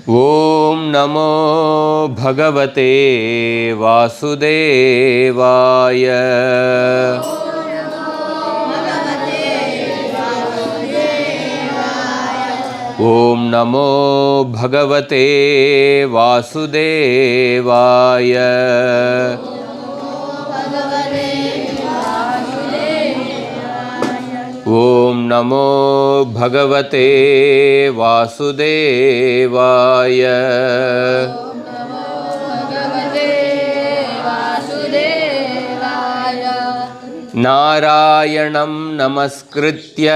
ओम नमो भगवते वासुदेवाय। ओम नमो भगवते वासुदेवाय। ओम नमो भगवते वासुदेवाय। नारायणं नमस्कृत्य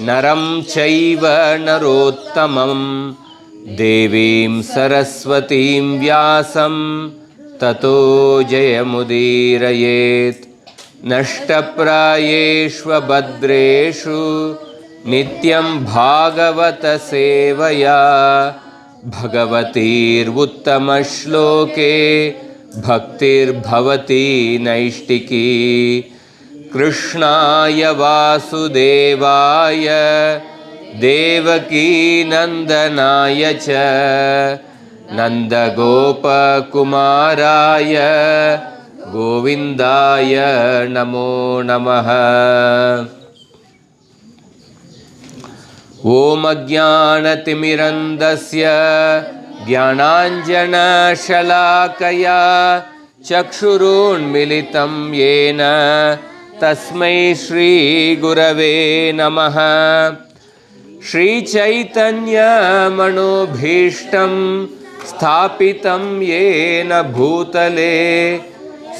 नरं चैव नरोत्तमं देवीं सरस्वतीं व्यासं ततो जयमुदीरयेत्। नष्टप्रायेष्वभद्रेषु नित्यं भागवत सेवया भगवतीर्वुत्तमश्लोके भक्तिर्भवति नैष्टिकी। कृष्णाय वासुदेवाय देवकी नंदनाय च नंदगोपकुमाराय गोविंदाय नमो नमः। ओम अज्ञानतिमिरन्धस्य ज्ञानाञ्जनशलाकया चक्षुरुन्मिलितं येन तस्मै श्रीगुरवे नमः। श्रीचैतन्यमनोभीष्टं स्थापितं येन भूतले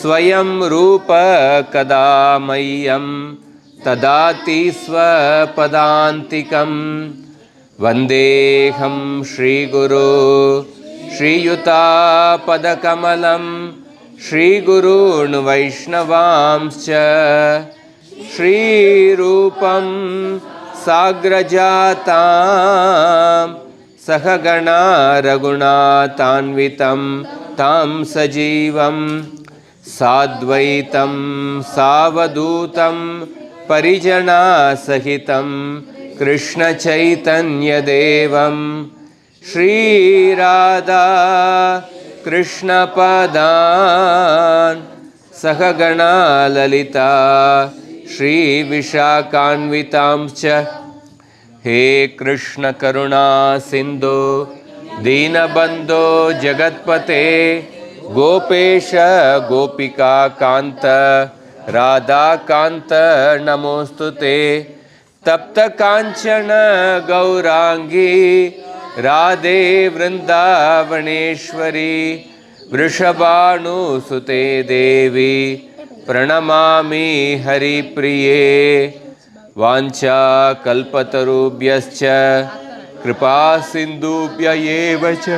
स्वयं रूप कदा मह्यं ददाति स्वपदान्तिकं। वन्देऽहं श्रीगुरो श्रीयुतापदकमलं श्रीगुरून् वैष्णवांश्च श्रीरूपं साग्रजातां सहगणा रघुनाथान्वितं तं सजीवं साद्वैतं सावधूतं परिजनासहितं कृष्णचैतन्यदेवं श्रीराधा कृष्णपदान् सहगणा ललिता श्रीविशाखान्वितांश्च। हे कृष्ण करुणा सिन्धो दीनबन्धो जगत्पते गोपेश गोपिका कांत राधा कांत नमोस्तुते। तप्त कांचन गौरांगी राधे वृंदावनेश्वरी वृषभानुसुते देवी प्रणमामि हरिप्रिये। वाञ्छा कल्पतरुभ्यश्च कृपा सिन्धुभ्य एव च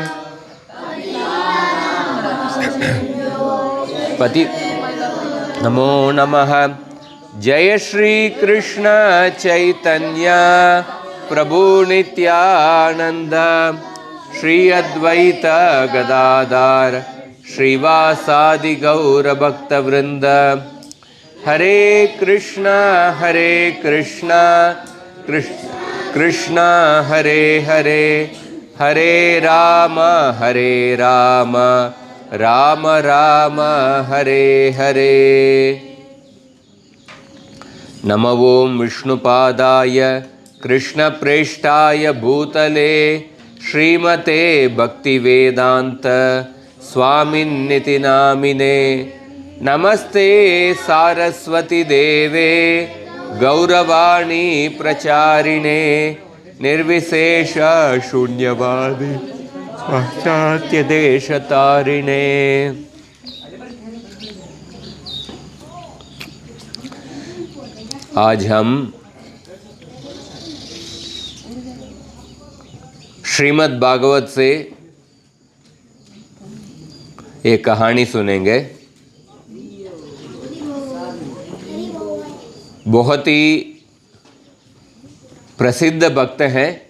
पति नमो नमः। जय श्री कृष्ण चैतन्य प्रभु नित्यानंद श्री अद्वैत गदाधर श्रीवासादि गौर भक्त वृंद। हरे कृष्ण कृष्ण कृष्ण हरे हरे, हरे राम राम राम हरे हरे। नमो ओं विष्णुपादाय कृष्णप्रेष्ठाय भूतले श्रीमते भक्तिवेदांत स्वामिन्निति नामिने। नमस्ते सारस्वती देवे गौरवाणी प्रचारिणे निर्विशेष शून्यवादी पाश्चात्य देशतारिणे। आज हम श्रीमद् भागवत से एक कहानी सुनेंगे। बहुत ही प्रसिद्ध भक्त हैं।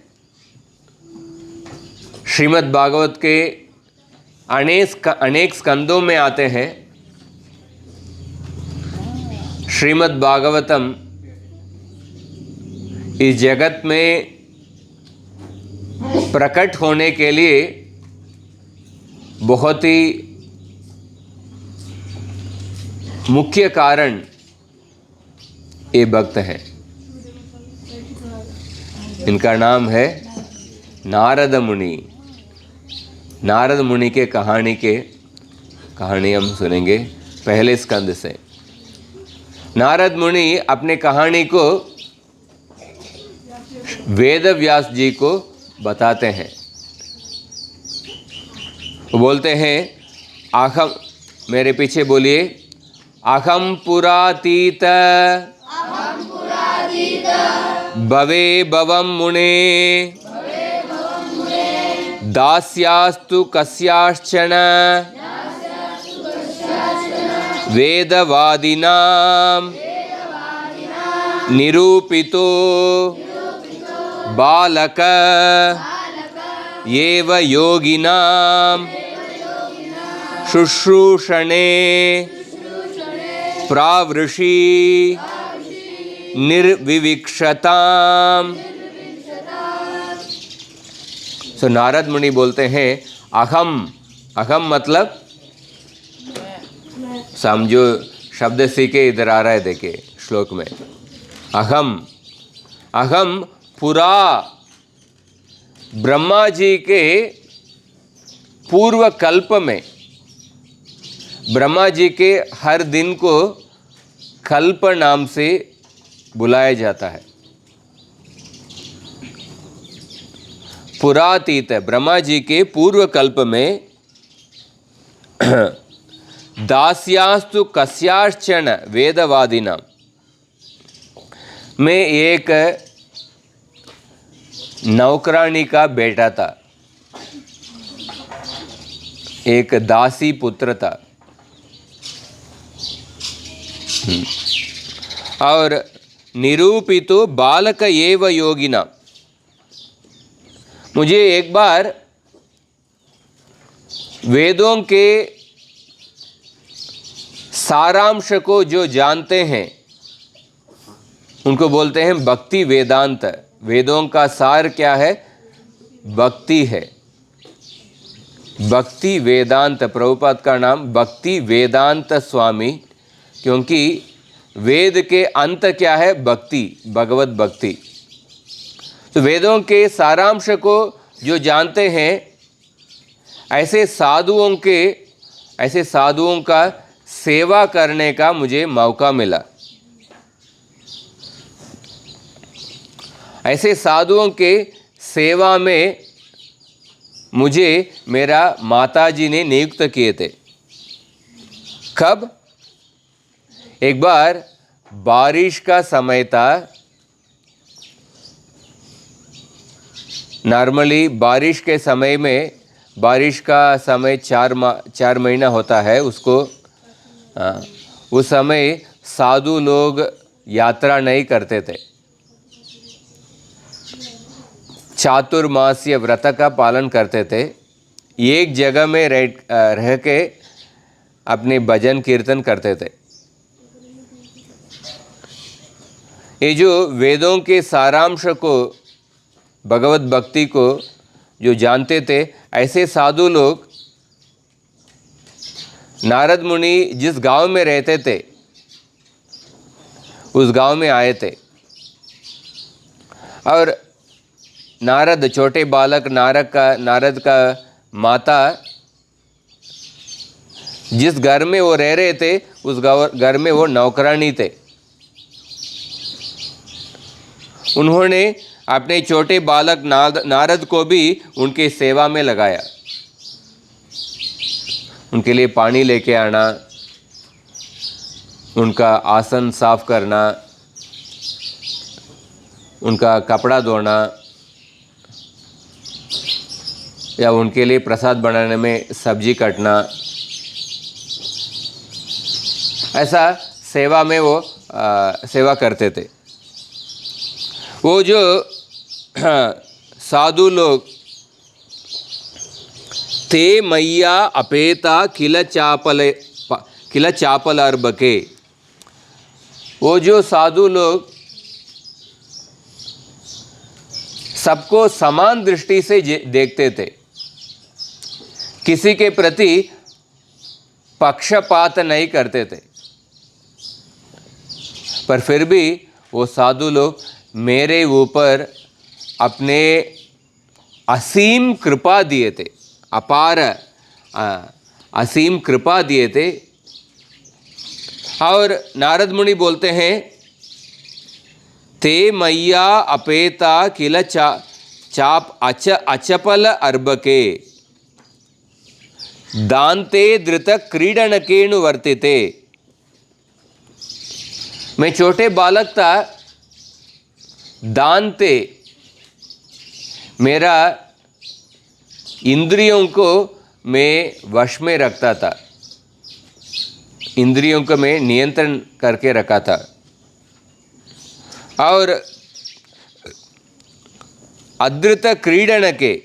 श्रीमद् भागवत के अनेक स्कंदों में आते हैं। श्रीमद् भागवतम इस जगत में प्रकट होने के लिए बहुत ही मुख्य कारण ये भक्त हैं। इनका नाम है नारद मुनि। नारद मुनि के कहानी हम सुनेंगे पहले स्कंद से। नारद मुनि अपने कहानी को वेद व्यास जी को बताते हैं। वो बोलते हैं, अहम, मेरे पीछे बोलिए, अहम पुरातीत भवे भवम मुने दास्यास्तु कस्याश्चन वेदवादिनां निरूपितो बालक एव योगिनां शुश्रूषणे प्रावृषि निर्विविक्षताम्। सो नारद मुनि बोलते हैं, अहम मतलब समझो, शब्द सीखे, इधर आ रहा है, देखिए श्लोक में। अहम पुरा, ब्रह्मा जी के पूर्व कल्प में, ब्रह्मा जी के हर दिन को कल्प नाम से बुलाया जाता है। पुरातीत, ब्रह्मा जी के पूर्व कल्प में दास्यास्तु कस्याश्चन वेदवादिना में एक नौकरानी का बेटा था, एक दासी पुत्र था। और निरूपितो बालक एव योगिना, मुझे एक बार वेदों के सारांश को जो जानते हैं उनको बोलते हैं भक्ति वेदांत। वेदों का सार क्या है? भक्ति है। भक्ति वेदांत, प्रभुपाद का नाम भक्ति वेदांत स्वामी, क्योंकि वेद के अंत क्या है? भक्ति, भगवत भक्ति। तो वेदों के सारांश को जो जानते हैं, ऐसे साधुओं का सेवा करने का मुझे मौका मिला। ऐसे साधुओं के सेवा में मुझे मेरा माताजी ने नियुक्त किए थे। कब? एक बार बारिश का समय था। नॉर्मली बारिश के समय में, बारिश का समय 4 महीना होता है उसको। उस समय साधु लोग यात्रा नहीं करते थे, चातुर्मास्य व्रत का पालन करते थे। एक जगह में रह के अपने भजन कीर्तन करते थे। ये जो वेदों के सारांश को, भगवत भक्ति को जो जानते थे, ऐसे साधु लोग नारद मुनि जिस गांव में रहते थे उस गांव में आए थे। और नारद, छोटे बालक नारद का माता जिस घर में वो रह रहे थे उस घर में वो नौकरानी थे। उन्होंने अपने छोटे बालक नारद को भी उनकी सेवा में लगाया। उनके लिए पानी लेके आना, उनका आसन साफ करना, उनका कपड़ा धोना, या उनके लिए प्रसाद बनाने में सब्जी काटना, ऐसा सेवा में वो सेवा करते थे। वो जो साधु लोग ते मैया अपेता किल चापल अर्बके, वो जो साधु लोग सबको समान दृष्टि से देखते थे, किसी के प्रति पक्षपात नहीं करते थे। पर फिर भी वो साधु लोग मेरे ऊपर अपने असीम कृपा दिए थे, अपार असीम कृपा दिए थे। और नारद मुनि बोलते हैं, ते मैया अपेता किल चाप अचपल अर्बके दान्ते धृत क्रीडनकेनु वर्तिते। मैं छोटे बालक था, दान्ते मेरा इंद्रियों को मैं वश में रखता था, इंद्रियों को मैं नियंत्रण करके रखा था। और अधृत क्रीडन के,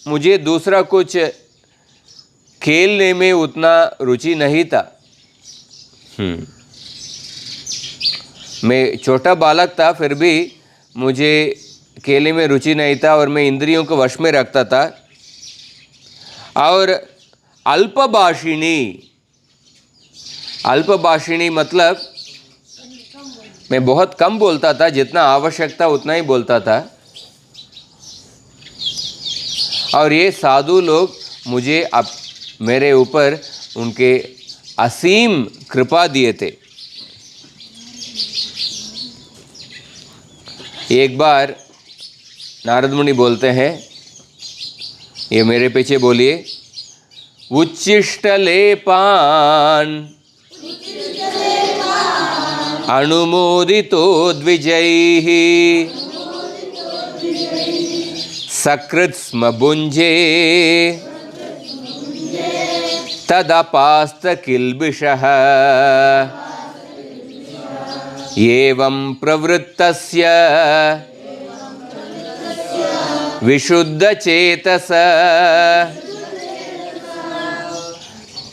मुझे दूसरा कुछ खेलने में उतना रुचि नहीं था। मैं छोटा बालक था, फिर भी मुझे खेलने में रुचि नहीं था और मैं इंद्रियों को वश में रखता था। और अल्पभाषिणी, अल्पभाषिणी मतलब मैं बहुत कम बोलता था, जितना आवश्यकता उतना ही बोलता था। और ये साधु लोग मुझे अब मेरे ऊपर उनके असीम कृपा दिए थे। एक बार नारद मुनि बोलते हैं, ये मेरे पीछे बोलिए, उच्छिष्ट लेपान अनुमोदितो द्विजैः सकृत् स्म भुञ्जे तदपास्त किल्बिषः एवं प्रवृत्तस्य विशुद्धचेतस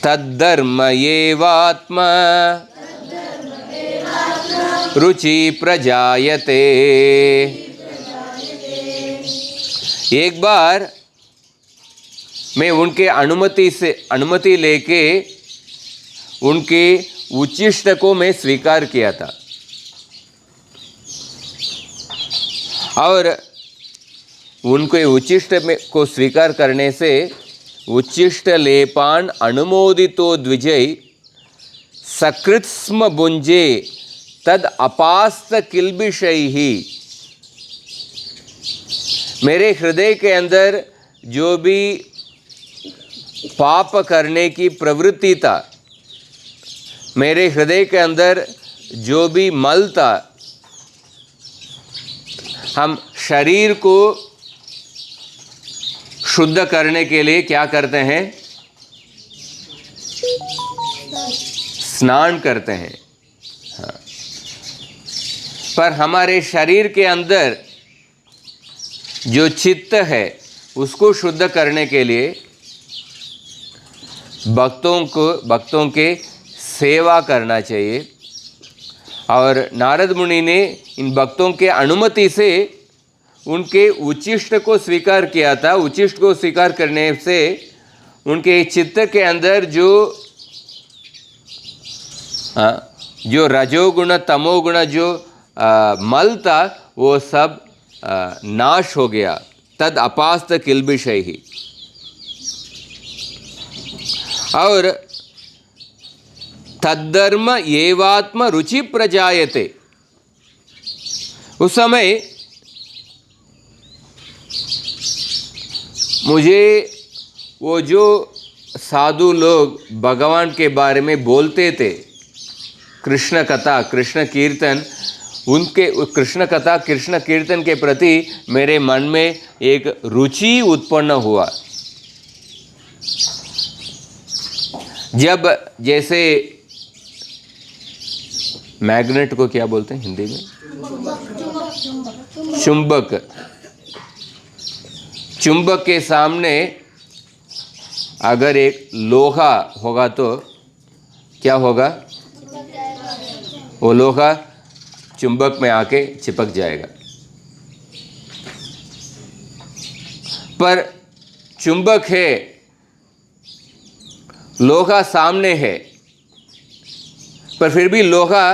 तद्धर्म एवात्मा रुचि प्रजायते। एक बार मैं उनके अनुमति लेके उनके उच्छिष्ट को मैं स्वीकार किया था। और उनके उच्छिष्ट को स्वीकार करने से उच्छिष्ट लेपान अनुमोदितो द्विजय सकृत् स्म भुञ्जे तद अपास्त किल्बिषैः। मेरे हृदय के अंदर जो भी पाप करने की प्रवृत्ति था, मेरे हृदय के अंदर जो भी मल था, हम शरीर को शुद्ध करने के लिए क्या करते हैं? स्नान करते हैं। हाँ। पर हमारे शरीर के अंदर जो चित्त है उसको शुद्ध करने के लिए भक्तों के सेवा करना चाहिए। और नारद मुनि ने इन भक्तों के अनुमति से उनके उच्छिष्ट को स्वीकार किया था। उच्छिष्ट को स्वीकार करने से उनके चित्त के अंदर जो रजोगुण तमोगुण जो मल था वो सब नाश हो गया। तद अपास्त किल्बिषैः। और तद्धर्म एवात्म रुचि प्रजायते। उस समय मुझे वो जो साधु लोग भगवान के बारे में बोलते थे, कृष्ण कथा कृष्ण कीर्तन, उनके कृष्ण कथा कृष्ण कीर्तन के प्रति मेरे मन में एक रुचि उत्पन्न हुआ। जब जैसे मैग्नेट को क्या बोलते हैं हिंदी में? चुंबक। चुंबक के सामने अगर एक लोहा होगा तो क्या होगा? वो लोहा चुंबक में आके चिपक जाएगा। पर चुंबक है, लोहा सामने है, पर फिर भी लोहा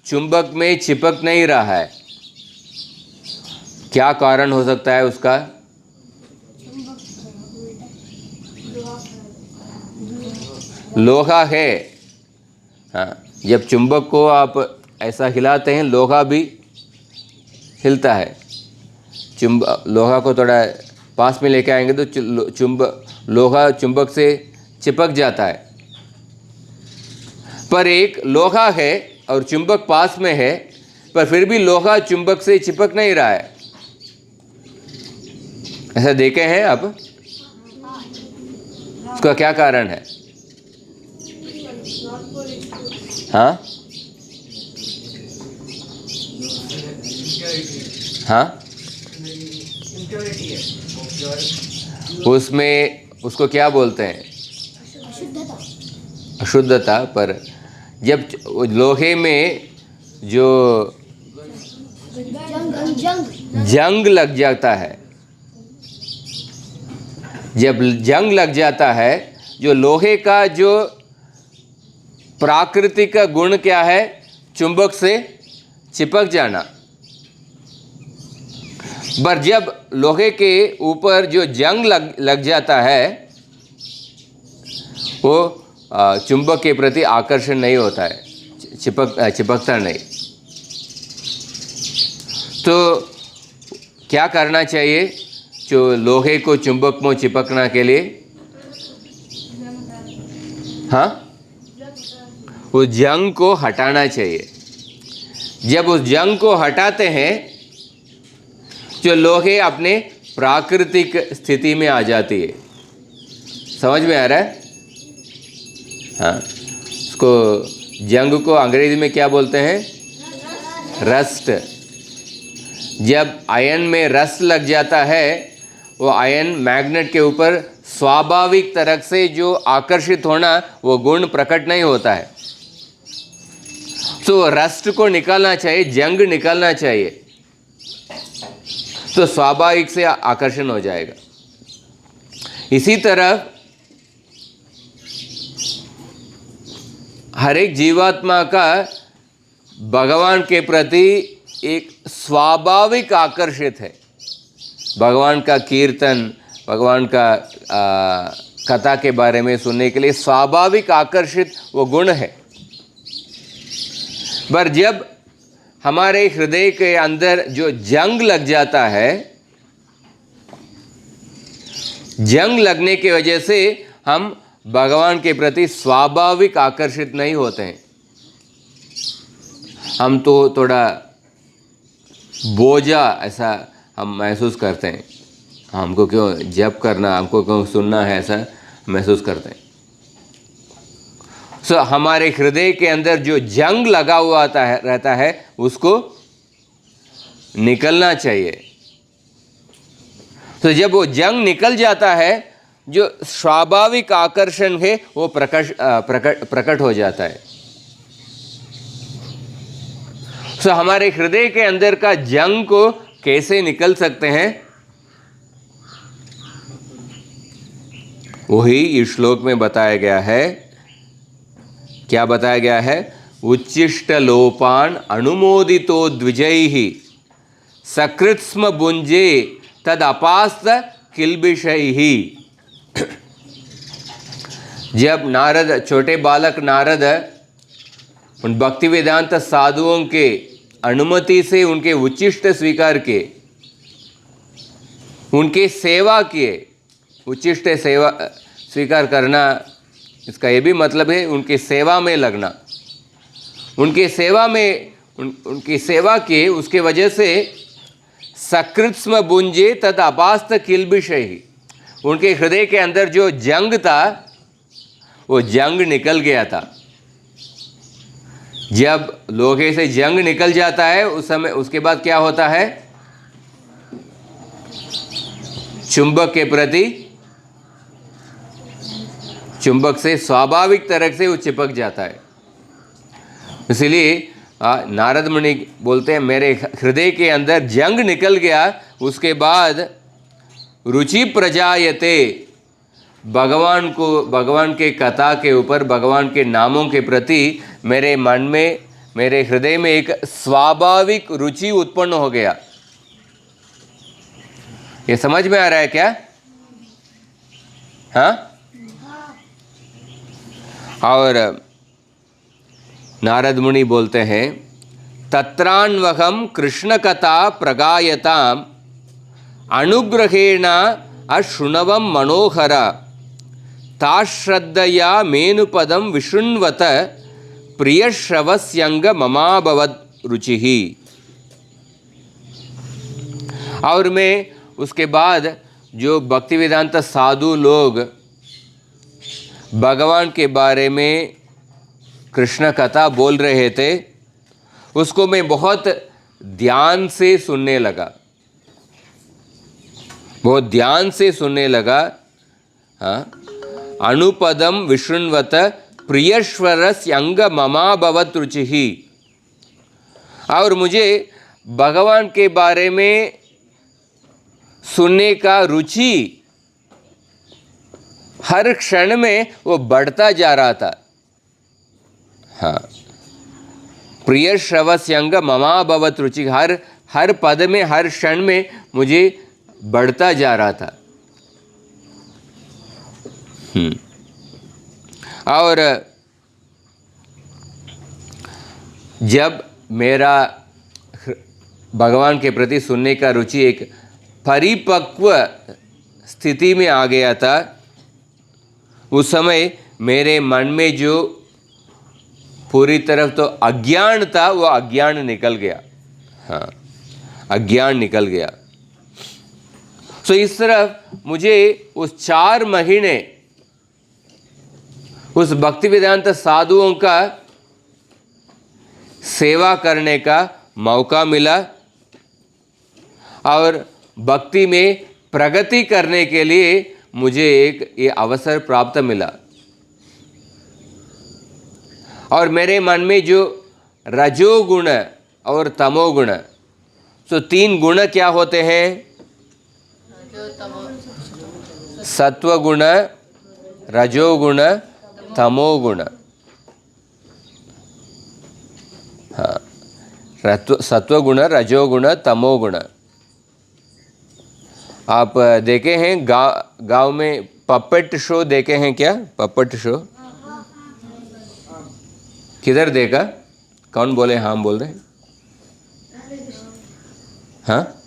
चुंबक में चिपक नहीं रहा है। क्या कारण हो सकता है उसका? लोहा है, हाँ, जब चुंबक को आप ऐसा हिलाते हैं लोहा भी हिलता है। लोहा को थोड़ा पास में लेके आएंगे तो लोहा चुंबक से चिपक जाता है। पर एक लोहा है और चुंबक पास में है, पर फिर भी लोहा चुंबक से चिपक नहीं रहा है। ऐसा देखे हैं आप? उसका क्या कारण है? हाँ हाँ, उसमें उसको क्या बोलते हैं? अशुद्धता। पर जब लोहे में जो जंग लग जाता है, जब जंग लग जाता है, जो लोहे का जो प्राकृतिक गुण क्या है? चुंबक से चिपक जाना। पर जब लोहे के ऊपर जो जंग लग जाता है, वो चुंबक के प्रति आकर्षण नहीं होता है, चिपकता नहीं। तो क्या करना चाहिए जो लोहे को चुंबक में चिपकना के लिए? हाँ, उस जंग को हटाना चाहिए। जब उस जंग को हटाते हैं, जो लोहे अपने प्राकृतिक स्थिति में आ जाती है। समझ में आ रहा है? हाँ, उसको जंग को अंग्रेजी में क्या बोलते हैं? रस्ट। जब आयन में रस्ट लग जाता है, वो आयन मैग्नेट के ऊपर स्वाभाविक तरह से जो आकर्षित होना, वो गुण प्रकट नहीं होता है। तो रस्ट को निकालना चाहिए, जंग निकालना चाहिए, तो स्वाभाविक से आकर्षण हो जाएगा। इसी तरह हर एक जीवात्मा का भगवान के प्रति एक स्वाभाविक आकर्षित है। भगवान का कीर्तन, भगवान का कथा के बारे में सुनने के लिए स्वाभाविक आकर्षित वो गुण है। पर जब हमारे हृदय के अंदर जो जंग लग जाता है, जंग लगने की वजह से हम भगवान के प्रति स्वाभाविक आकर्षित नहीं होते हैं। हम तो थोड़ा बोझा ऐसा हम महसूस करते हैं। हमको क्यों जप करना, हमको क्यों सुनना है, ऐसा महसूस करते हैं। सो हमारे हृदय के अंदर जो जंग लगा हुआ रहता है, उसको निकलना चाहिए। तो जब वो जंग निकल जाता है, जो स्वाभाविक आकर्षण है वो प्रकट हो जाता है। सो हमारे हृदय के अंदर का जंग को कैसे निकल सकते हैं? वही इस श्लोक में बताया गया है। क्या बताया गया है? उच्चिष्ट लोपान अनुमोदितो द्विजैः सकृत्स्म भुंजे तद अपास्त किल्बिषैः। जब नारद, छोटे बालक नारद उन भक्ति वेदांत साधुओं के अनुमति से उनके उच्चिष्ट स्वीकार किए, उनके सेवा किए। उच्चिष्ट सेवा स्वीकार करना, इसका ये भी मतलब है उनकी सेवा में लगना। उनकी सेवा में उनकी सेवा किए, उसके वजह से सकृत्स्म भुंजे तद अपास्त किल्बिषैः, उनके हृदय के अंदर जो जंग था वो जंग निकल गया था। जब लोहे से जंग निकल जाता है, उस समय उसके बाद क्या होता है? चुंबक के प्रति, चुंबक से स्वाभाविक तरह से वो चिपक जाता है। इसलिए नारद मुनि बोलते हैं, मेरे हृदय के अंदर जंग निकल गया, उसके बाद रुचि प्रजायते, भगवान को, भगवान के कथा के ऊपर, भगवान के नामों के प्रति मेरे मन में, मेरे हृदय में एक स्वाभाविक रुचि उत्पन्न हो गया। ये समझ में आ रहा है क्या? हाँ? और नारद मुनि बोलते हैं, तत्रान्वहम कृष्ण कथा प्रगायताम अनुग्रहेण अशृणवम मनोहर ताश्रद्धया मेनुपदम विशृण्वत प्रियश्रवस्यंग ममाभवत् रुचिः। और मैं उसके बाद जो भक्ति वेदांत साधु लोग भगवान के बारे में कृष्ण कथा बोल रहे थे, उसको मैं बहुत ध्यान से सुनने लगा, बहुत ध्यान से सुनने लगा। हाँ, अनुपदम विशृण्वत प्रियश्वरस्य अंग ममाभवत् रुचिः। और मुझे भगवान के बारे में सुनने का रुचि हर क्षण में वो बढ़ता जा रहा था। हाँ, प्रिय श्रवस्यंग ममाभवत् रुचि, हर पद में, हर क्षण में मुझे बढ़ता जा रहा था। और जब मेरा भगवान के प्रति सुनने का रुचि एक परिपक्व स्थिति में आ गया था, उस समय मेरे मन में जो पूरी तरफ तो अज्ञान था, वो अज्ञान निकल गया। हाँ, अज्ञान निकल गया। तो इस तरफ मुझे उस 4 महीने उस भक्ति वेदांत साधुओं का सेवा करने का मौका मिला और भक्ति में प्रगति करने के लिए मुझे एक ये अवसर प्राप्त मिला। और मेरे मन में जो रजोगुण और तमोगुण, तो 3 गुण क्या होते हैं? सत्वगुण, रजोगुण, तमोगुण। हाँ, सत्वगुण, रजोगुण, तमोगुण। आप देखे हैं गांव में पपेट शो देखे हैं क्या? पपेट शो किधर देखा? कौन बोले हाँ बोल रहे? हाँ,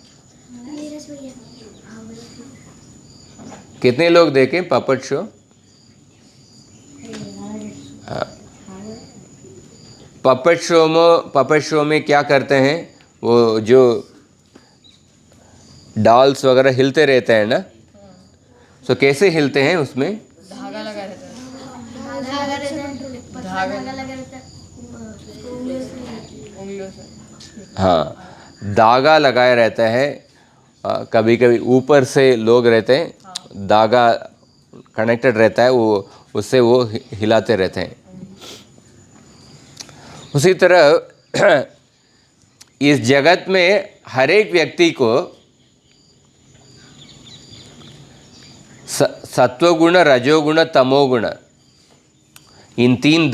कितने लोग देखे पपेट शो? हाँ, पपेट शो में क्या करते हैं, वो जो डॉल्स वगैरह हिलते रहते हैं ना, तो कैसे हिलते हैं? उसमें धागा लगा रहता है। उंगलियों से। हाँ, धागा लगाया रहता है। कभी कभी ऊपर से लोग रहते हैं, धागा कनेक्टेड रहता है, वो उससे वो हिलाते रहते हैं। उसी तरह इस जगत में हर एक व्यक्ति को सत्वगुण, रजोगुण, तमोगुण, इन 3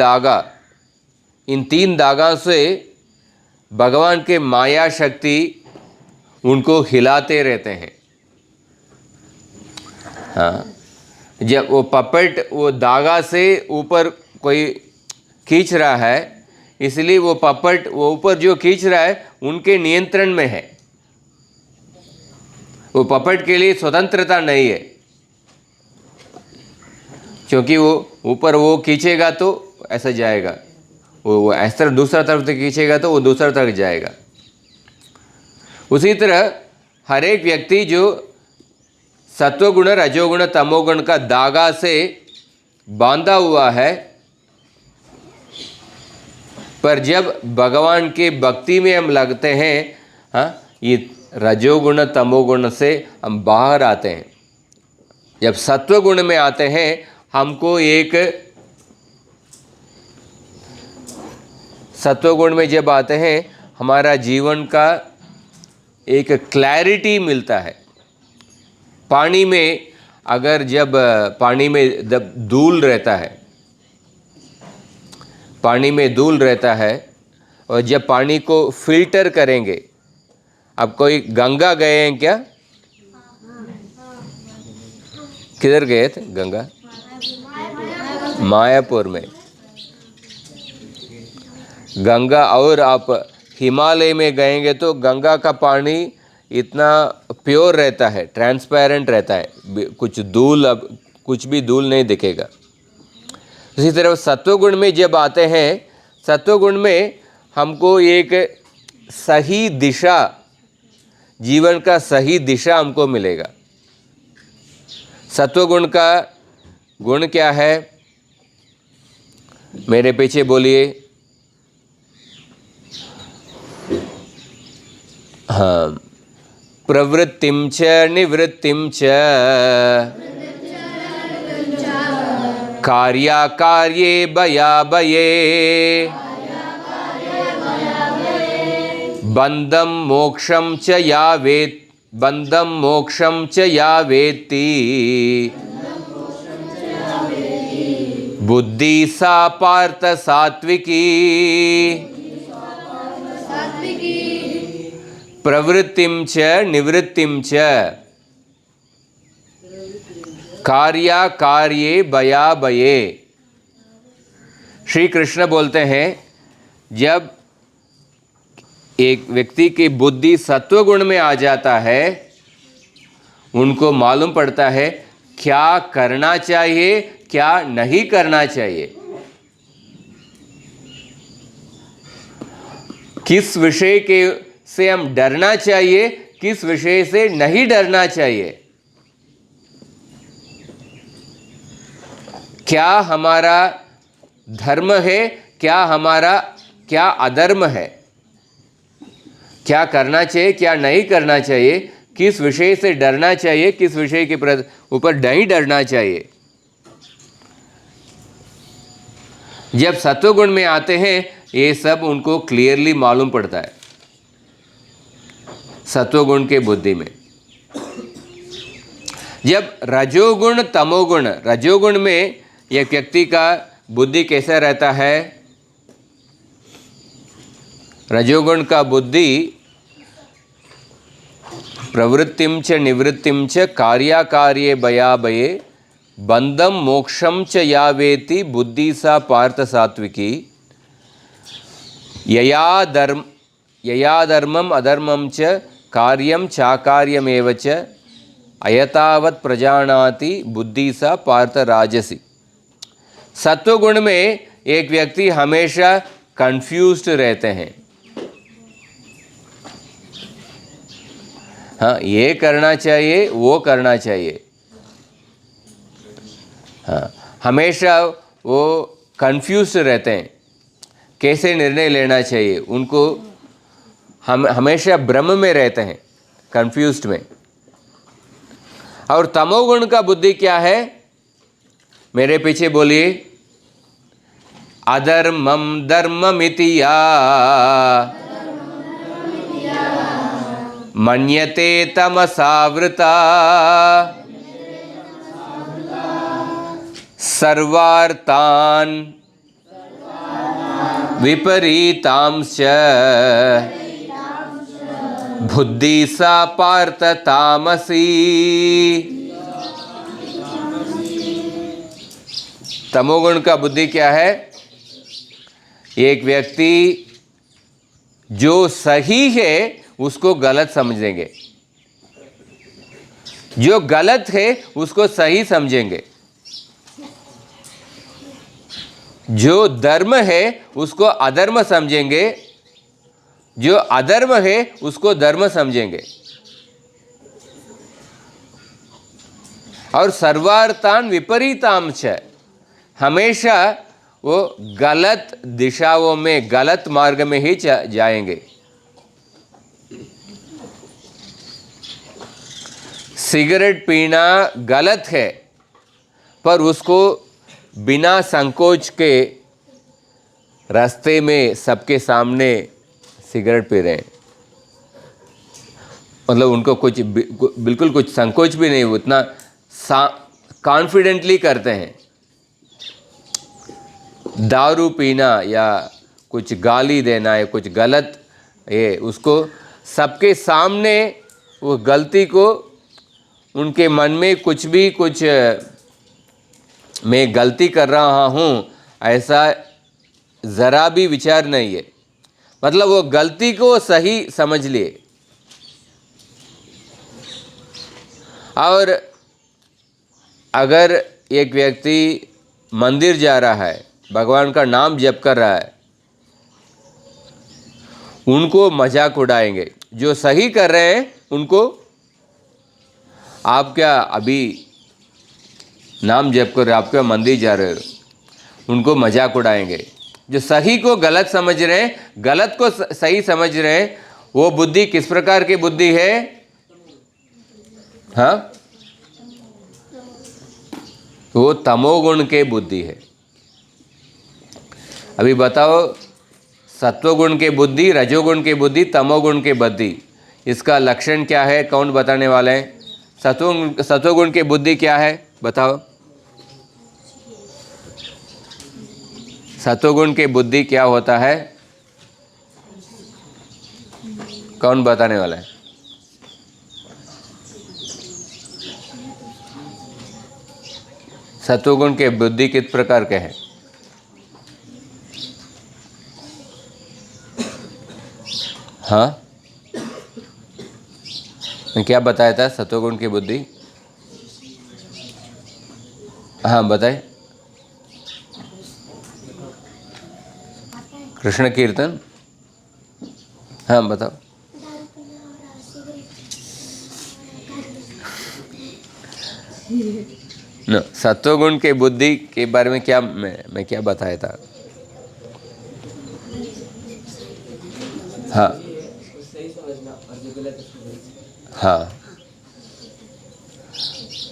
धागा से भगवान के माया शक्ति उनको हिलाते रहते हैं। हाँ, जब वो पपेट वो धागा से ऊपर कोई खींच रहा है, इसलिए वो पपेट वो ऊपर जो खींच रहा है उनके नियंत्रण में है। वो पपेट के लिए स्वतंत्रता नहीं है, क्योंकि वो ऊपर वो खींचेगा तो ऐसा जाएगा, वो इस तरफ दूसरा तरफ से खींचेगा तो वो दूसरा तरफ जाएगा। उसी तरह हर एक व्यक्ति जो सत्वगुण, रजोगुण, तमोगुण का धागा से बांधा हुआ है, पर जब भगवान के भक्ति में हम लगते हैं, हाँ, ये रजोगुण तमोगुण से हम बाहर आते हैं। जब सत्वगुण में आते हैं, हमको एक सत्वगुण में जब आते हैं, हमारा जीवन का एक क्लैरिटी मिलता है, पानी में अगर जब पानी में जब धूल रहता है, पानी में धूल रहता है और जब पानी को फिल्टर करेंगे, अब कोई गंगा गए हैं क्या? किधर गए थे गंगा? मायापुर में गंगा। और आप हिमालय में गएंगे तो गंगा का पानी इतना प्योर रहता है, ट्रांसपेरेंट रहता है, कुछ धूल, अब कुछ भी धूल नहीं दिखेगा। इसी तरह सत्वगुण में जब आते हैं, सत्वगुण में हमको एक सही दिशा, जीवन का सही दिशा हमको मिलेगा। सत्वगुण का गुण क्या है? मेरे पीछे बोलिए। हाँ, प्रवृत्तिम च निवृत्तिम च कार्याकार्ये भयाभये बंधं मोक्षं च या वेत्ति, बंधं मोक्षं च या वेत्ति बुद्धि सा पार्थ सात्विकी। प्रवृत्तिम च निवृत्तिम च कार्याकार्ये भयाभये। श्री कृष्ण बोलते हैं, जब एक व्यक्ति की बुद्धि सत्वगुण में आ जाता है, उनको मालूम पड़ता है क्या करना चाहिए, क्या नहीं करना चाहिए, किस विषय के से हम डरना चाहिए, किस विषय से नहीं डरना चाहिए, क्या हमारा धर्म है, क्या अधर्म है, क्या करना चाहिए, क्या नहीं करना चाहिए, किस विषय से डरना चाहिए, किस विषय के ऊपर नहीं डरना चाहिए। जब सत्वगुण में आते हैं, ये सब उनको क्लियरली मालूम पड़ता है सत्वगुण के बुद्धि में। जब रजोगुण तमोगुण, रजोगुण में एक व्यक्ति का बुद्धि कैसा रहता है? रजोगुण का बुद्धि प्रवृत्तिम च निवृत्तिम च कार्याकार्ये भयाभये बंधं मोक्षं च या वेत्ति बुद्धि सा पार्थ सात्विकी यया धर्मम अधर्मम च कार्यम चाकार्यमेव च अयतावत् प्रजानाति बुद्धि सा पार्थ राजसी। सत्वगुण में एक व्यक्ति हमेशा कंफ्यूज्ड रहते हैं। हाँ, ये करना चाहिए, वो करना चाहिए। हाँ, हमेशा वो कंफ्यूज्ड रहते हैं, कैसे निर्णय लेना चाहिए, उनको हम हमेशा भ्रम में रहते हैं, कंफ्यूज्ड में। और तमोगुण का बुद्धि क्या है? मेरे पीछे बोलिए। अधर्मम धर्ममिति या मन्यते तमसावृता सर्वार्थान विपरीतांश्च बुद्धि सा पार्थ तामसी। तमोगुण का बुद्धि क्या है? एक व्यक्ति जो सही है उसको गलत समझेंगे, जो गलत है उसको सही समझेंगे, जो धर्म है उसको अधर्म समझेंगे, जो अधर्म है उसको धर्म समझेंगे। और सर्वार्थान विपरीतांश, हमेशा वो गलत दिशाओं में, गलत मार्ग में ही जाएंगे। सिगरेट पीना गलत है, पर उसको बिना संकोच के रास्ते में सबके सामने सिगरेट पी रहे हैं। मतलब उनको कुछ बिल्कुल कुछ संकोच भी नहीं, उतना कॉन्फिडेंटली करते हैं। दारू पीना या कुछ गाली देना या कुछ गलत, ये उसको सबके सामने वो गलती को, उनके मन में कुछ भी कुछ मैं गलती कर रहा हूँ ऐसा ज़रा भी विचार नहीं है। मतलब वो गलती को सही समझ लिए। और अगर एक व्यक्ति मंदिर जा रहा है, भगवान का नाम जप कर रहा है, उनको मजाक उड़ाएंगे। जो सही कर रहे हैं उनको, आप क्या अभी नाम जप कर रहे हो, आप क्या मंदिर जा रहे हो, उनको मजाक उड़ाएंगे। जो सही को गलत समझ रहे हैं, गलत को सही समझ रहे हैं, वो बुद्धि किस प्रकार की बुद्धि है? हाँ, वो तमोगुण के बुद्धि है। अभी बताओ, सत्वगुण के बुद्धि, रजोगुण के बुद्धि, तमोगुण के बुद्धि, इसका लक्षण क्या है? कौन बताने वाले हैं? सत्वगुण के बुद्धि क्या है बताओ? सत्वगुण के बुद्धि क्या होता है? कौन बताने वाला है? सत्वगुण के बुद्धि किस प्रकार के है? हाँ, मैं क्या बताया था सत्वगुण की बुद्धि? हाँ बताए। कृष्ण कीर्तन, हाँ बताओ। न सत्वगुण के बुद्धि के बारे में क्या मैं क्या बताया था? हाँ हाँ,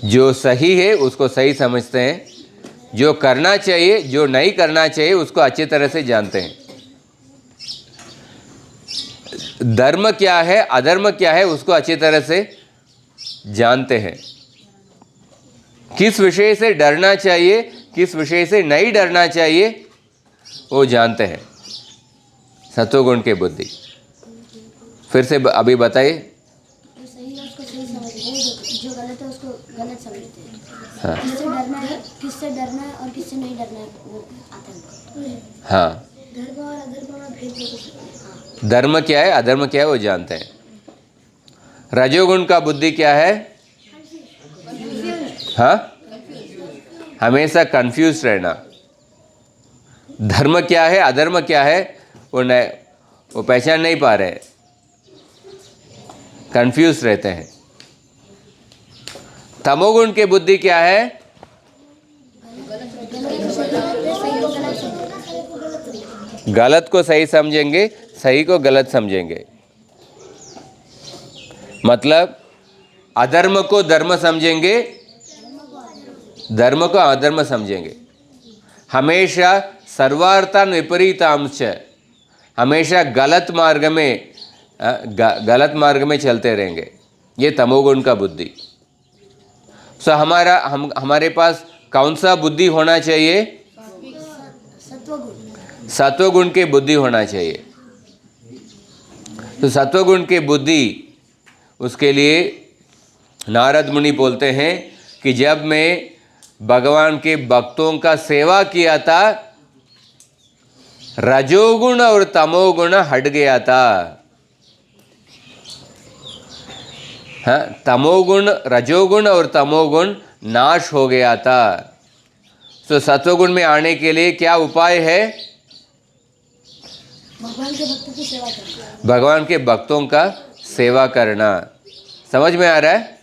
जो सही है उसको सही समझते हैं, जो करना चाहिए, जो नहीं करना चाहिए उसको अच्छी तरह से जानते हैं। धर्म क्या है, अधर्म क्या है, उसको अच्छी तरह से जानते हैं। किस विषय से डरना चाहिए, किस विषय से नहीं डरना चाहिए, वो जानते हैं। सत्वगुण के बुद्धि। फिर से अभी बताइए। जो सही है उसको सही समझते हैं, जो गलत है उसको गलत समझते हैं। हाँ किससे डरना है और किससे नहीं डरना है वो आता है। हाँ, धर्म और अधर्म में भेद। धर्म क्या है, अधर्म क्या है, वो जानते हैं। रजोगुण का बुद्धि क्या है? हाँ, हमेशा कंफ्यूज रहना। धर्म क्या है, अधर्म क्या है, वो पहचान नहीं पा रहे, कंफ्यूज रहते हैं। तमोगुण की बुद्धि क्या है? गलत को सही समझेंगे, सही को गलत समझेंगे। मतलब अधर्म को धर्म समझेंगे, धर्म को अधर्म समझेंगे। हमेशा सर्वार्थान विपरीतांश, हमेशा गलत मार्ग में चलते रहेंगे। ये तमोगुण का बुद्धि। सो हमारे पास कौन सा बुद्धि होना चाहिए? सत्वगुण के बुद्धि होना चाहिए। तो सत्वगुण के बुद्धि, उसके लिए नारद मुनि बोलते हैं कि जब मैं भगवान के भक्तों का सेवा किया था, रजोगुण और तमोगुण हट गया था। हाँ, तमोगुण, रजोगुण और तमोगुण नाश हो गया था। तो सत्वगुण में आने के लिए क्या उपाय है? भगवान के भक्तों की सेवा करना। भगवान के भक्तों का सेवा करना। समझ में आ रहा है?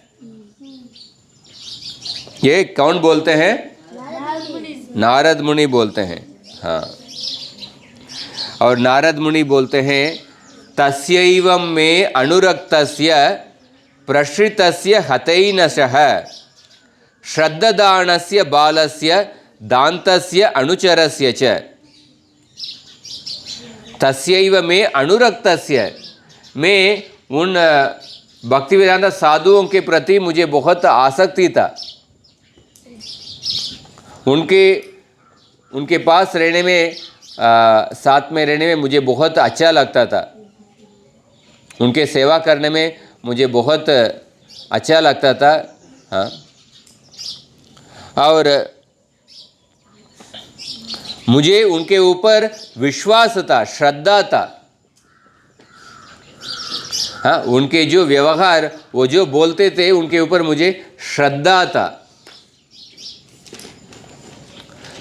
ये कौन बोलते हैं? नारद मुनि बोलते हैं। हाँ, और नारद मुनि बोलते हैं तस्यैवं में अनुरक्तस्य प्रश्रितस्य हतैनशः श्रद्धादानस्य बालस्य दान्तस्य अनुचरस्य च। तस्यैव में अनुरक्तस्य, मैं उन भक्ति वेदांत साधुओं के प्रति मुझे बहुत आसक्ति था। उनके पास रहने में, साथ में रहने में मुझे बहुत अच्छा लगता था। उनके सेवा करने में मुझे बहुत अच्छा लगता था। हाँ, और मुझे उनके ऊपर विश्वास था, श्रद्धा था। हाँ, उनके जो व्यवहार, वो जो बोलते थे, उनके ऊपर मुझे श्रद्धा था।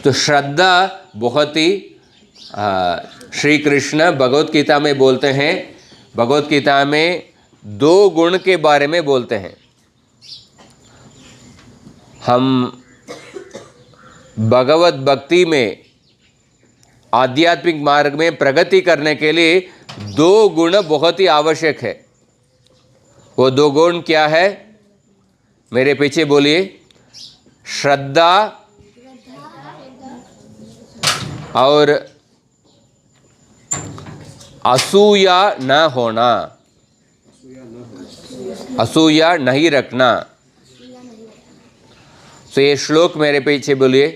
तो श्रद्धा बहुत ही श्री कृष्ण भगवत गीता में बोलते हैं। भगवत गीता में 2 गुण के बारे में बोलते हैं। हम भगवत भक्ति में, आध्यात्मिक मार्ग में प्रगति करने के लिए 2 गुण बहुत ही आवश्यक है। वो 2 गुण क्या है? मेरे पीछे बोलिए। श्रद्धा और असूया न होना, असूया नहीं रखना। तो ये श्लोक मेरे पीछे बोलिए।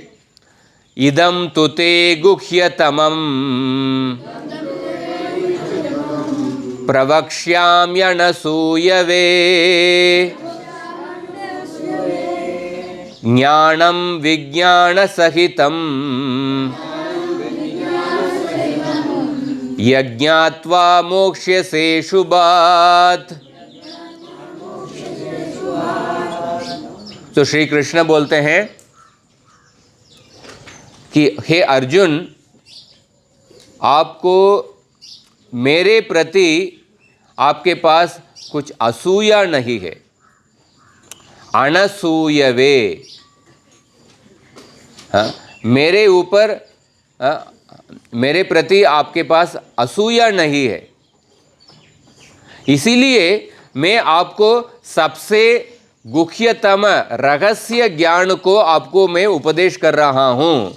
इदं तुते गुह्यतमं प्रवक्ष्याम्यनसूयवे ज्ञानं विज्ञानसहितं यज्ञात्वा मोक्ष्यसे शुभात्। तो श्री कृष्ण बोलते हैं कि हे अर्जुन, आपको मेरे प्रति आपके पास कुछ असूया नहीं है। अनसूयवे, हाँ, मेरे ऊपर, मेरे प्रति आपके पास असूया नहीं है। इसीलिए मैं आपको सबसे गुह्यतम रहस्य ज्ञान को आपको मैं उपदेश कर रहा हूं।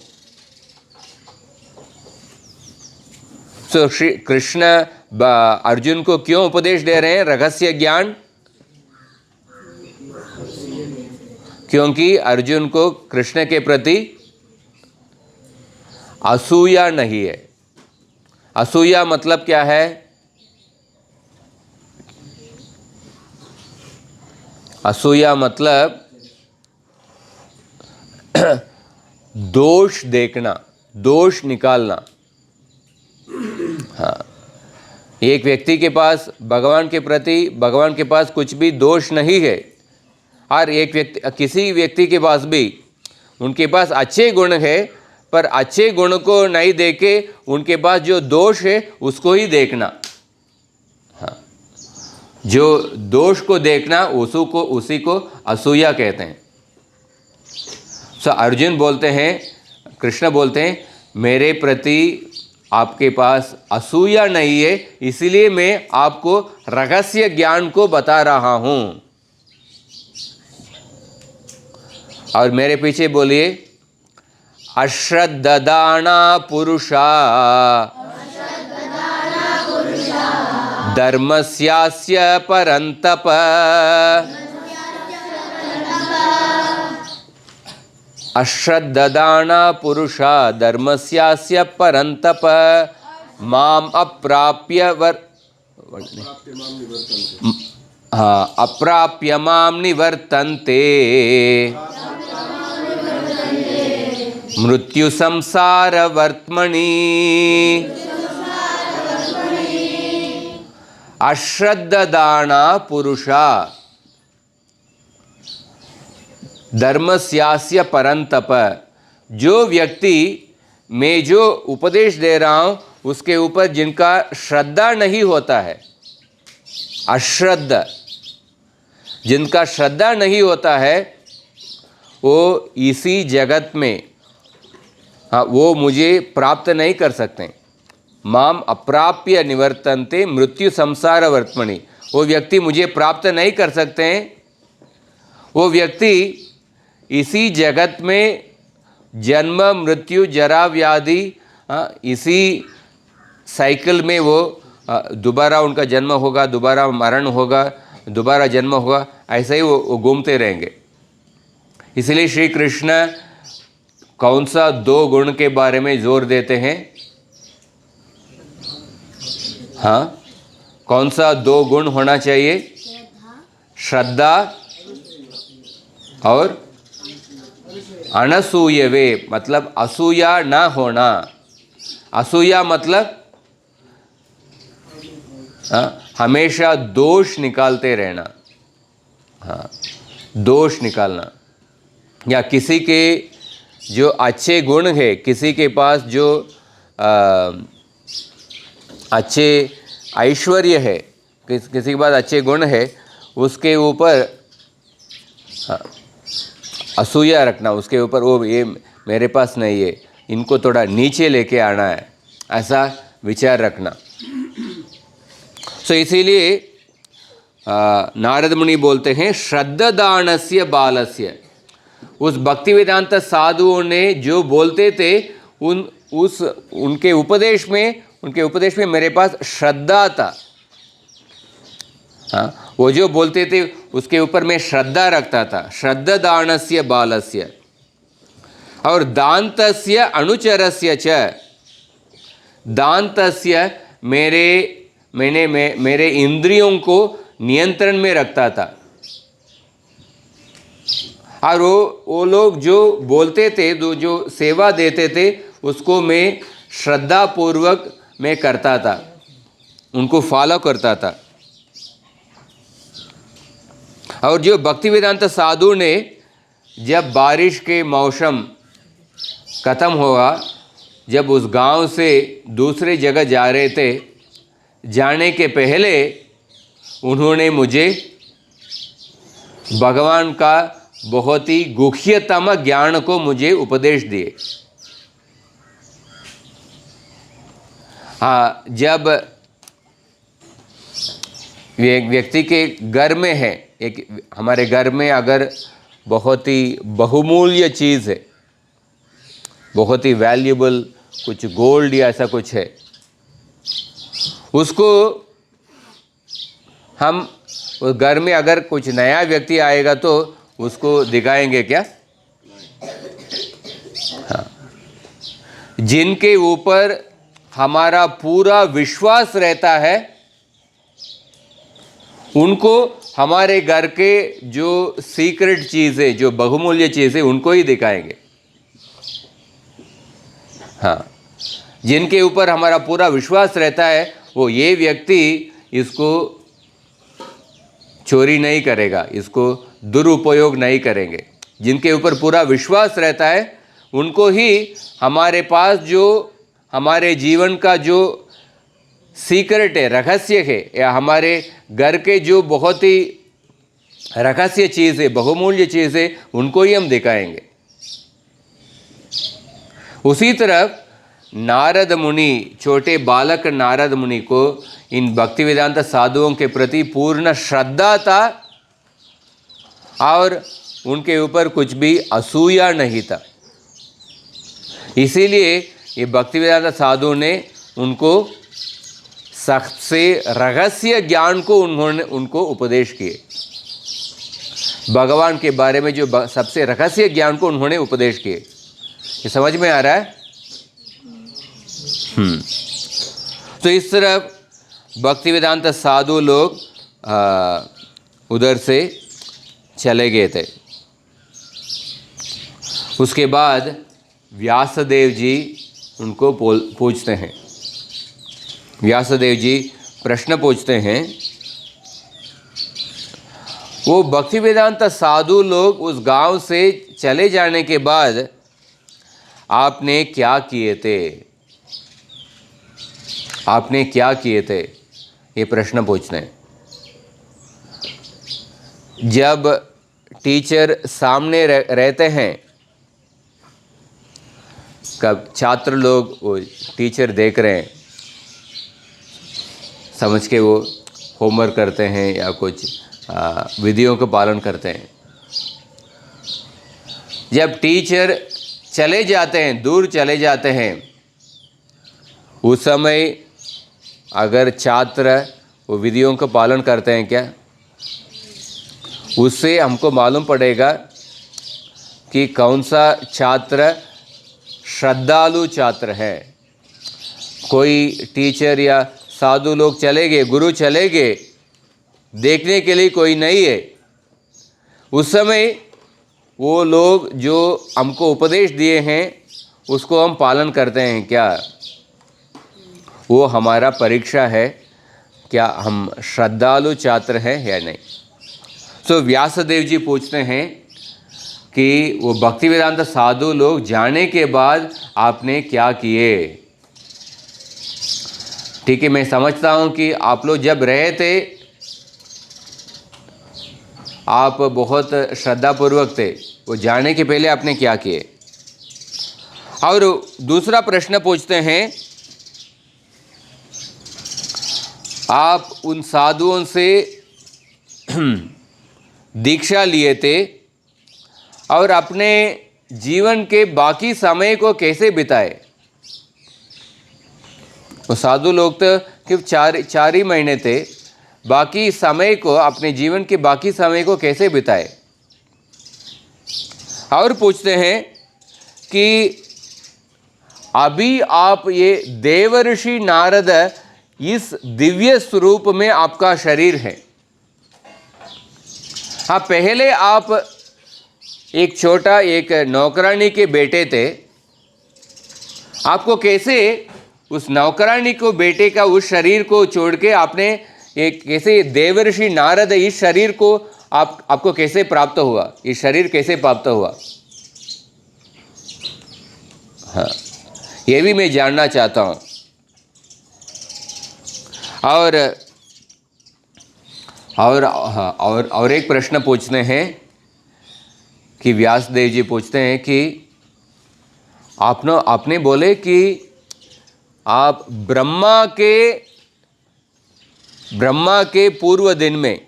तो श्री कृष्ण अर्जुन को क्यों उपदेश दे रहे हैं रहस्य ज्ञान? क्योंकि अर्जुन को कृष्ण के प्रति असूया नहीं है। असूया मतलब क्या है? असूया मतलब दोष देखना, दोष निकालना। हाँ, एक व्यक्ति के पास भगवान के प्रति, भगवान के पास कुछ भी दोष नहीं है, और एक व्यक्ति, किसी व्यक्ति के पास भी उनके पास अच्छे गुण है, पर अच्छे गुण को नहीं देके उनके पास जो दोष है उसको ही देखना। हाँ, जो दोष को देखना उसी को असूया कहते हैं। सो अर्जुन बोलते हैं, कृष्ण बोलते हैं, मेरे प्रति आपके पास असूया नहीं है, इसीलिए मैं आपको रहस्य ज्ञान को बता रहा हूं। और मेरे पीछे बोलिए। अश्रद्धदाना पुरुषा धर्मस्यास्य परन्तप। अश्रद्धदाना पुरुषा धर्मस्यास्य परन्तप माम अप्राप्य अप्राप्य माम निवर्तन्ते मृत्यु संसार वर्त्मनि। अश्रद्धदाना पुरुषा धर्मस्यास्य परन्तप। जो व्यक्ति, मैं जो उपदेश दे रहा हूँ उसके ऊपर जिनका श्रद्धा नहीं होता है, अश्रद्ध, जिनका श्रद्धा नहीं होता है, वो इसी जगत में, हाँ, वो मुझे प्राप्त नहीं कर सकते। माम अप्राप्य निवर्तन्ते मृत्यु संसार वर्त्मनि। वो व्यक्ति मुझे प्राप्त नहीं कर सकते हैं। वो व्यक्ति इसी जगत में जन्म मृत्यु जरा व्याधि, इसी साइकिल में वो दोबारा उनका जन्म होगा, दोबारा मरण होगा, दोबारा जन्म होगा, ऐसे ही वो घूमते रहेंगे। इसलिए श्री कृष्ण कौन सा 2 गुण के बारे में जोर देते हैं? हाँ, कौन सा 2 गुण होना चाहिए? श्रद्धा और अनसूयवे, मतलब असूया ना होना। असूया मतलब हमेशा दोष निकालते रहना। हाँ, दोष निकालना, या किसी के जो अच्छे गुण है, किसी के पास जो अच्छे ऐश्वर्य है, किसी के पास अच्छे गुण है, उसके ऊपर असूया रखना, उसके ऊपर वो ये मेरे पास नहीं है, इनको थोड़ा नीचे लेके आना है, ऐसा विचार रखना। सो इसीलिए नारद मुनि बोलते हैं श्रद्धादानस्य बालस्य। उस भक्ति वेदांत साधुओं ने जो बोलते थे उनके उपदेश में मेरे पास श्रद्धा था। हाँ, वो जो बोलते थे उसके ऊपर मैं श्रद्धा रखता था। श्रद्धादानस्य बालस्य और दान्तस्य अनुचरस्य च। दान्तस्य मेरे इंद्रियों को नियंत्रण में रखता था। और वो लोग जो बोलते थे, जो सेवा देते थे, उसको मैं श्रद्धा पूर्वक मैं करता था, उनको फॉलो करता था। और जो भक्ति वेदांत साधु ने जब बारिश के मौसम ख़त्म हुआ, जब उस गांव से दूसरे जगह जा रहे थे, जाने के पहले उन्होंने मुझे भगवान का बहुत ही गुह्यतम ज्ञान को मुझे उपदेश दिए। हाँ, जब व्यक्ति के घर में है, एक हमारे घर में अगर बहुत ही बहुमूल्य चीज़ है, बहुत ही वैल्यूबल कुछ गोल्ड या ऐसा कुछ है, उसको हम उस घर में अगर कुछ नया व्यक्ति आएगा तो उसको दिखाएंगे क्या? हाँ, जिनके ऊपर हमारा पूरा विश्वास रहता है उनको हमारे घर के जो सीक्रेट चीज़ें, जो बहुमूल्य चीज़ें, उनको ही दिखाएंगे। हाँ, जिनके ऊपर हमारा पूरा विश्वास रहता है वो ये व्यक्ति इसको चोरी नहीं करेगा, इसको दुरुपयोग नहीं करेंगे। जिनके ऊपर पूरा विश्वास रहता है उनको ही हमारे पास जो हमारे जीवन का जो सीक्रेट है, रहस्य है, या हमारे घर के जो बहुत ही रहस्य चीज़ है, बहुमूल्य चीज़ है, उनको ही हम दिखाएंगे। उसी तरह नारद मुनि, छोटे बालक नारद मुनि को इन भक्ति वेदांत साधुओं के प्रति पूर्ण श्रद्धा था और उनके ऊपर कुछ भी असूया नहीं था। इसीलिए ये भक्ति वेदांत साधु ने उनको सबसे रहस्य ज्ञान को उनको उपदेश किए। भगवान के बारे में जो सबसे रहस्य ज्ञान को उन्होंने उपदेश किए। ये समझ में आ रहा है? तो इस तरह भक्ति वेदांत साधु लोग उधर से चले गए थे। उसके बाद व्यासदेव जी उनको पूछते हैं। व्यासदेव जी प्रश्न पूछते हैं, वो भक्ति वेदांत साधु लोग उस गांव से चले जाने के बाद आपने क्या किए थे? आपने क्या किए थे? ये प्रश्न पूछते हैं। जब टीचर सामने रहते हैं, कब छात्र लोग वो टीचर देख रहे हैं, समझ के वो होमवर्क करते हैं या कुछ विधियों का पालन करते हैं। जब टीचर चले जाते हैं, दूर चले जाते हैं, उस समय अगर छात्र वो विधियों का पालन करते हैं क्या? उससे हमको मालूम पड़ेगा कि कौन सा छात्र श्रद्धालु छात्र है। कोई टीचर या साधु लोग चले गए, गुरु चले गए, देखने के लिए कोई नहीं है, उस समय वो लोग जो हमको उपदेश दिए हैं उसको हम पालन करते हैं क्या? वो हमारा परीक्षा है, क्या हम श्रद्धालु छात्र हैं या नहीं। तो व्यासदेव जी पूछते हैं कि वो भक्ति वेदांत साधु लोग जाने के बाद आपने क्या किए। ठीक है, मैं समझता हूँ कि आप लोग जब रहे थे आप बहुत श्रद्धापूर्वक थे, वो जाने के पहले आपने क्या किए। और दूसरा प्रश्न पूछते हैं, आप उन साधुओं से दीक्षा लिए थे और अपने जीवन के बाकी समय को कैसे बिताए। वो साधु लोग तो सिर्फ चार ही महीने थे, बाकी समय को, अपने जीवन के बाकी समय को कैसे बिताए। और पूछते हैं कि अभी आप ये देवर्षि नारद इस दिव्य स्वरूप में आपका शरीर है। हाँ, पहले आप एक छोटा एक नौकरानी के बेटे थे, आपको कैसे उस नौकरानी को बेटे का उस शरीर को छोड़ के आपने एक कैसे देवर्षि नारद इस शरीर को आपको कैसे प्राप्त हुआ, इस शरीर कैसे प्राप्त हुआ। हाँ, ये भी मैं जानना चाहता हूँ। और एक प्रश्न पूछते हैं कि व्यासदेव जी पूछते हैं कि आपने बोले कि आप ब्रह्मा के पूर्व दिन में,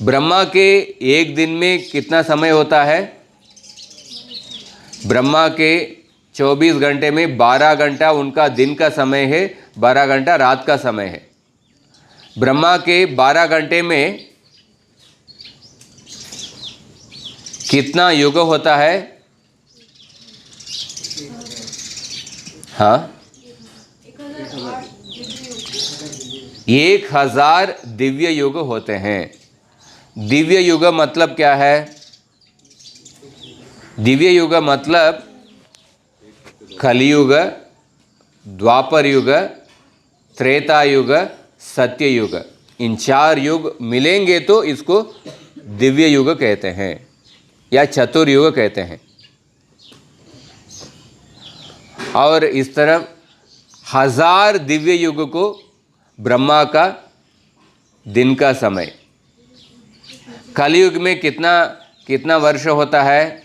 ब्रह्मा के एक दिन में कितना समय होता है? ब्रह्मा के 24 घंटे में 12 घंटा उनका दिन का समय है, 12 घंटा रात का समय है। ब्रह्मा के 12 घंटे में कितना युग होता है? हाँ, 1000 दिव्य युग होते हैं। दिव्य युग मतलब क्या है? दिव्य युग मतलब कलियुग, द्वापर युग, त्रेता युग, सत्य युग, इन 4 युग मिलेंगे तो इसको दिव्य युग कहते हैं या चतुर्युग कहते हैं। और इस तरफ 1000 दिव्य युग को ब्रह्मा का दिन का समय। कलियुग में कितना वर्ष होता है?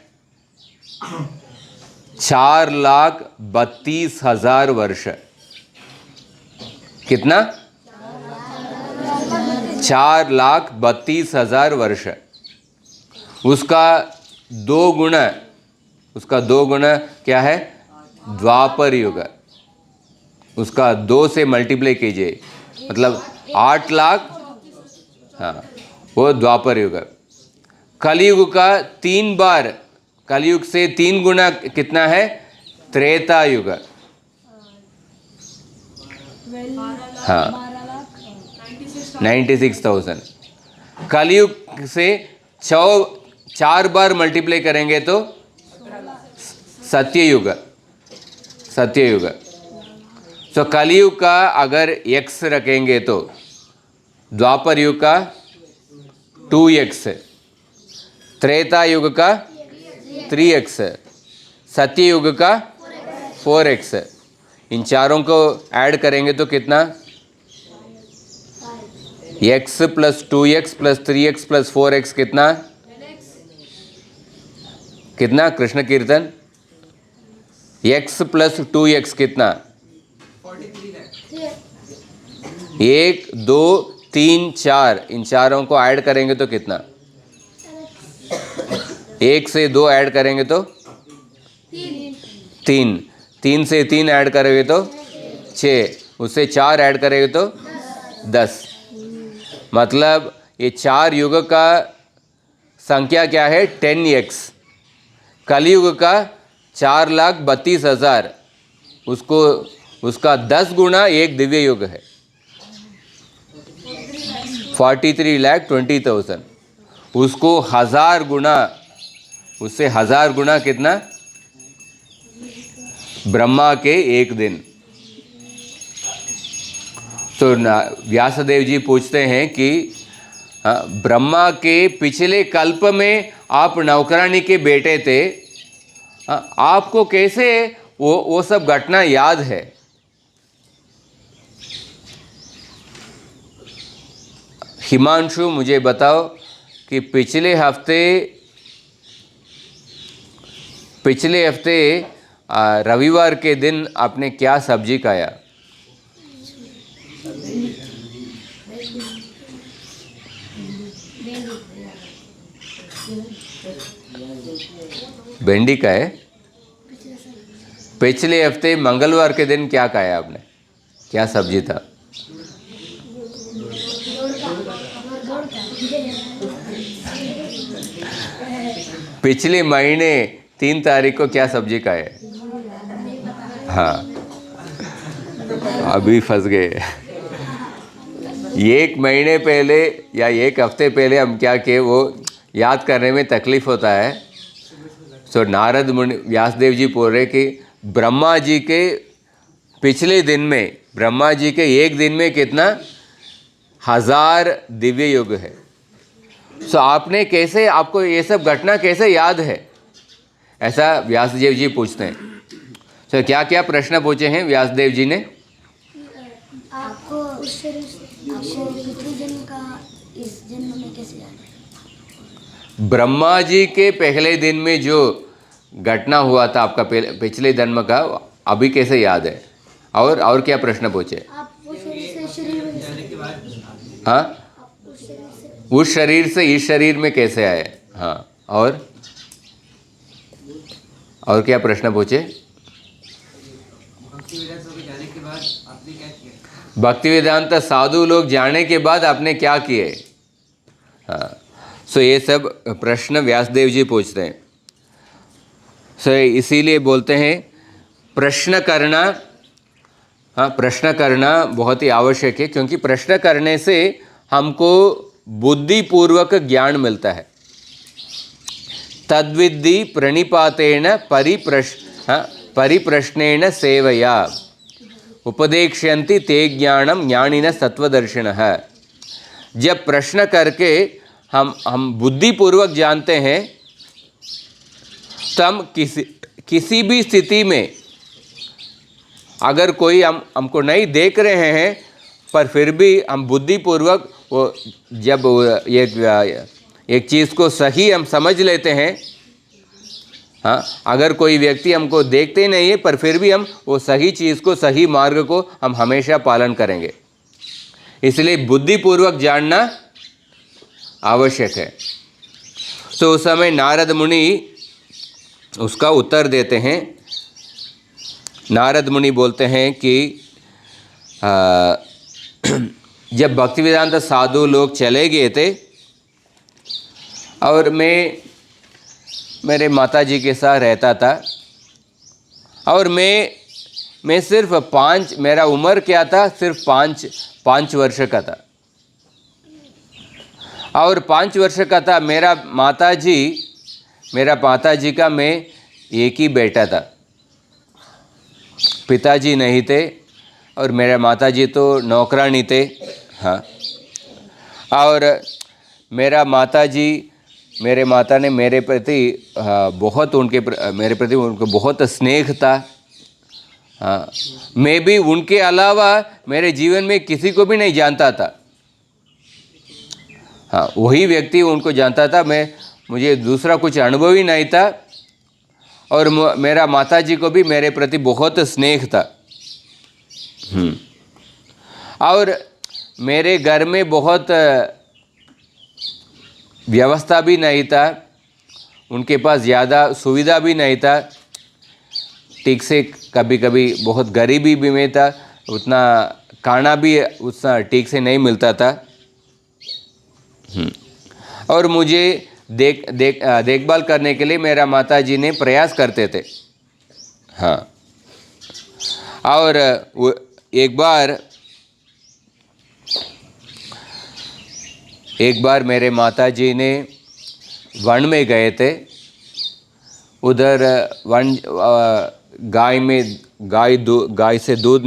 4,32,000 वर्ष। कितना? 4,32,000 वर्ष। उसका दो गुना क्या है? द्वापर युग। उसका 2 से मल्टीप्लाई कीजिए, मतलब 8 लाख। हाँ, वो द्वापर युग। कलियुग का 3 बार, कलियुग से 3 गुना कितना है? त्रेता युग। हाँ, 96,000। कलियुग से 4 बार मल्टीप्लाई करेंगे तो सत्ययुग। सत्ययुग। तो कलियुग का अगर x रखेंगे तो द्वापर युग का 2x, त्रेता युग का 3x, सत्ययुग का 4x। इन चारों को ऐड करेंगे तो कितना? x plus 2x plus 3x plus 4x कितना? कितना कृष्ण कीर्तन? x प्लस 2x कितना? 1 2 3 4, इन चारों को ऐड करेंगे तो कितना? 1 से 2 ऐड करेंगे तो 3, 3 से 3 ऐड करेंगे तो 6, उससे 4 ऐड करेंगे तो 10। मतलब ये 4 युग का संख्या क्या है 10x। कलयुग का 4,32,000, उसका 10 गुना एक दिव्य युग है 43,20,000। उसको 1000 गुना, उससे 1000 गुना कितना, ब्रह्मा के एक दिन। तो व्यासदेव जी पूछते हैं कि ब्रह्मा के पिछले कल्प में आप नौकरानी के बेटे थे, आपको कैसे वो सब घटना याद है? हिमांशु मुझे बताओ कि पिछले हफ्ते रविवार के दिन आपने क्या सब्जी खाया? भिंडी का है। पिछले हफ्ते मंगलवार के दिन क्या खाया आपने? क्या सब्जी था? पिछले महीने 3 तारीख को क्या सब्जी खाए? हाँ, अभी फंस गए। 1 महीने पहले या 1 हफ्ते पहले हम क्या किए वो याद करने में तकलीफ होता है। सो नारद मुनि व्यासदेव जी बोल रहे कि ब्रह्मा जी के पिछले दिन में, ब्रह्मा जी के एक दिन में कितना 1000 दिव्य युग है। सो आपने कैसे, आपको ये सब घटना कैसे याद है? ऐसा व्यासदेव जी पूछते हैं। सो क्या क्या प्रश्न पूछे हैं व्यासदेव जी ने? आपको उस शरीर पिछले जन्म का इस जन्म में कैसे याद है? ब्रह्मा जी के पहले दिन में जो घटना हुआ था आपका पिछले जन्म का, अभी कैसे याद है? और क्या प्रश्न पूछे? आप वो शरीर में हाँ, उस शरीर से इस शरीर में कैसे आए? हाँ, और क्या प्रश्न पूछे? भक्ति वेदांत साधु लोग जाने के बाद आपने क्या किए? हाँ, सो ये सब प्रश्न व्यासदेव जी पूछते हैं। सो इसीलिए बोलते हैं प्रश्न करना, हाँ, प्रश्न करना बहुत ही आवश्यक है, क्योंकि प्रश्न करने से हमको बुद्धिपूर्वक ज्ञान मिलता है। तद्विद्धि प्रणिपातेन परिप्रश्नेन सेवया उपदेक्ष्यन्ति ते ज्ञानम ज्ञानिनः सत्वदर्शिनः। जब प्रश्न करके हम बुद्धिपूर्वक जानते हैं तो हम किसी भी स्थिति में, अगर कोई हमको नहीं देख रहे हैं पर फिर भी हम बुद्धिपूर्वक वो जब एक चीज़ को सही हम समझ लेते हैं, हाँ, अगर कोई व्यक्ति हमको देखते नहीं है पर फिर भी हम वो सही चीज़ को, सही मार्ग को हम हमेशा पालन करेंगे। इसलिए बुद्धिपूर्वक जानना आवश्यक है। तो उस समय नारद मुनि उसका उत्तर देते हैं। नारद मुनि बोलते हैं कि जब भक्तिवेदांत साधु लोग चले गए थे और मैं मेरे माता जी के साथ रहता था, और मैं सिर्फ 5, मेरा उम्र क्या था, सिर्फ 5 वर्ष का था। और 5 वर्ष का था। मेरा माता जी का मैं एक ही बेटा था, पिताजी नहीं थे, और मेरे माता जी तो नौकरानी थे। हाँ, और मेरे माता ने मेरे प्रति बहुत मेरे प्रति उनको बहुत स्नेह था। हाँ, मैं भी उनके अलावा मेरे जीवन में किसी को भी नहीं जानता था। हाँ, वही व्यक्ति उनको जानता था, मुझे दूसरा कुछ अनुभव ही नहीं था। और मेरा माताजी को भी मेरे प्रति बहुत स्नेह था। और मेरे घर में बहुत व्यवस्था भी नहीं था, उनके पास ज़्यादा सुविधा भी नहीं था, ठीक से कभी कभी बहुत गरीबी भी में था, उतना खाना भी उतना ठीक से नहीं मिलता था। और मुझे देखभाल करने के लिए मेरा माताजी ने प्रयास करते थे। हाँ, और एक बार मेरे माताजी ने वन में गए थे। उधर वन गाय से दूध